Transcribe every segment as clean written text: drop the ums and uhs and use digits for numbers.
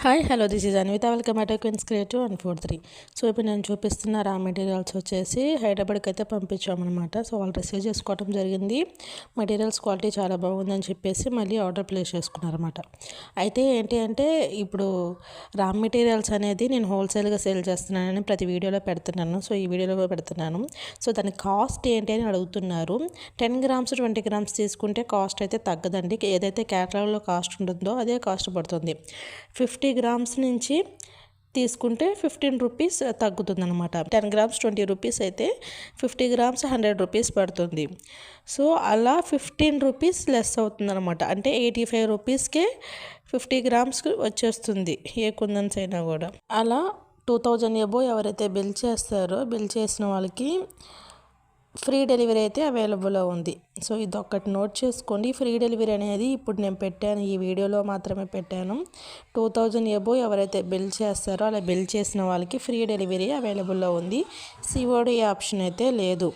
Hi hello this is Anvitha welcome to Queens Creative 143. So ఇప్పుడు నేను చూపిస్తున్న రా మెటీరియల్స్ వచ్చేసి హైదరాబాద్కి అయితే పంపించామన్నమాట. సో వాళ్ళు రిసీవ్ చేసుకోవడం జరిగింది. మెటీరియల్స్ క్వాలిటీ చాలా బాగుందని చెప్పేసి మళ్ళీ ఆర్డర్ ప్లేస్ చేసుకున్నారన్నమాట. అయితే ఏంటి అంటే ఇప్పుడు రా మెటీరియల్స్ అనేది నేను హోల్సేల్గా సేల్ చేస్తున్నానని ప్రతి వీడియోలో పెడుతున్నాను. సో ఈ వీడియోలో పెడుతున్నాను. సో దాని కాస్ట్ ఏంటి అని అడుగుతున్నారు. 10 గ్రామ్స్ 20 గ్రామ్స్ తీసుకుంటే కాస్ట్ అయితే తగ్గదండి. ఏదైతే క్యాటలాగ్లో కాస్ట్ ఉంటుందో అదే కాస్ట్ పడుతుంది. 50 గ్రామ్స్ నుంచి తీసుకుంటే 15 రూపీస్ తగ్గుతుంది అనమాట. 10 గ్రామ్స్ 20 రూపీస్ అయితే 50 గ్రామ్స్ 100 రూపీస్ పడుతుంది. సో అలా 15 రూపీస్ లెస్ అవుతుంది అనమాట. అంటే 85 రూపీస్కే 50 గ్రామ్స్కి వచ్చేస్తుంది ఏ కుందన్స్ అయినా కూడా. అలా 2000 ఎబో ఎవరైతే బిల్ చేస్తారో బిల్ చేసిన వాళ్ళకి ఫ్రీ డెలివరీ అయితే అవైలబుల్లో ఉంది. సో ఇదొక్కటి నోట్ చేసుకోండి. ఫ్రీ డెలివరీ అనేది ఇప్పుడు నేను పెట్టాను, ఈ వీడియోలో మాత్రమే పెట్టాను. 2000 ఎబో ఎవరైతే బిల్ చేస్తారో అలా బిల్ చేసిన వాళ్ళకి ఫ్రీ డెలివరీ అవైలబుల్లో ఉంది. సిఓడి ఆప్షన్ అయితే లేదు.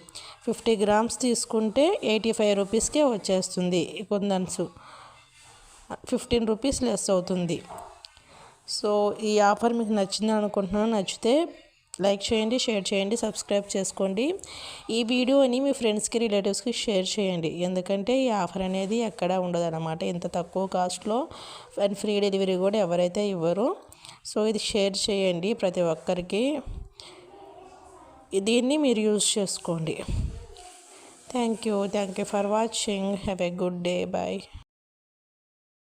50 గ్రామ్స్ తీసుకుంటే 85 రూపీస్కే వచ్చేస్తుంది కుందన్స్. 15 రూపీస్ లెస్ అవుతుంది. సో ఈ ఆఫర్ మీకు నచ్చిందని అనుకుంటున్నాను. నచ్చితే లైక్ చేయండి, షేర్ చేయండి, సబ్స్క్రైబ్ చేసుకోండి. ఈ వీడియోని మీ ఫ్రెండ్స్కి రిలేటివ్స్కి షేర్ చేయండి. ఎందుకంటే ఈ ఆఫర్ అనేది ఎక్కడా ఉండదు అనమాట. ఇంత తక్కువ కాస్ట్లో అండ్ ఫ్రీ డెలివరీ కూడా ఎవరైతే ఇవ్వరు. సో ఇది షేర్ చేయండి ప్రతి ఒక్కరికి. దీన్ని మీరు యూజ్ చేసుకోండి. Thank you for watching. Have a good day. Bye.